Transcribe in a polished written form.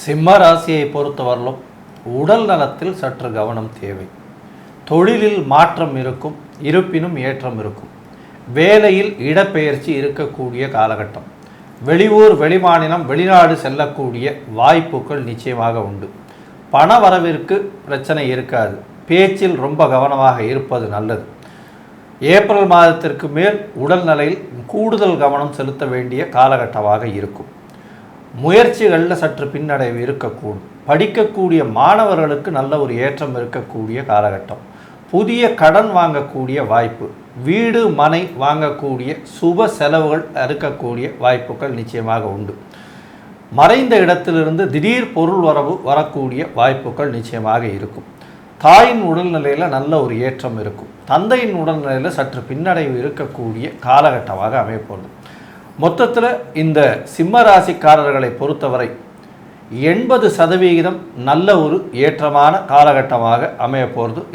சிம்ம ராசியை பொறுத்தவரையிலும் உடல் நலத்தில் சற்று கவனம் தேவை. தொழிலில் மாற்றம் இருக்கும், இருப்பினும் ஏற்றம் இருக்கும். வேலையில் இடப்பெயர்ச்சி இருக்கக்கூடிய காலகட்டம். வெளியூர், வெளிமாநிலம், வெளிநாடு செல்லக்கூடிய வாய்ப்புகள் நிச்சயமாக உண்டு. பண வரவிற்கு பிரச்சனை இருக்காது. பேச்சில் ரொம்ப கவனமாக இருப்பது நல்லது. ஏப்ரல் மாதத்திற்கு மேல் உடல்நிலையில் கூடுதல் கவனம் செலுத்த வேண்டிய காலகட்டமாக இருக்கும். முயற்சிகளில் சற்று பின்னடைவு இருக்கக்கூடும். படிக்கக்கூடிய மாணவர்களுக்கு நல்ல ஒரு ஏற்றம் இருக்கக்கூடிய காலகட்டம். புதிய கடன் வாங்கக்கூடிய வாய்ப்பு, வீடு மனை வாங்கக்கூடிய சுப செலவுகள் இருக்கக்கூடிய வாய்ப்புகள் நிச்சயமாக உண்டு. மறைந்த இடத்திலிருந்து திடீர் பொருள் வரவு வரக்கூடிய வாய்ப்புகள் நிச்சயமாக இருக்கும். தாயின் உடல்நிலையில் நல்ல ஒரு ஏற்றம் இருக்கும். தந்தையின் உடல்நிலையில் சற்று பின்னடைவு இருக்கக்கூடிய காலகட்டமாக அமையப்போகுது. மொத்தத்தில் இந்த சிம்ம ராசிக்காரர்களை பொறுத்தவரை 80% நல்ல ஒரு ஏற்றமான காலகட்டமாக அமைய போகிறது.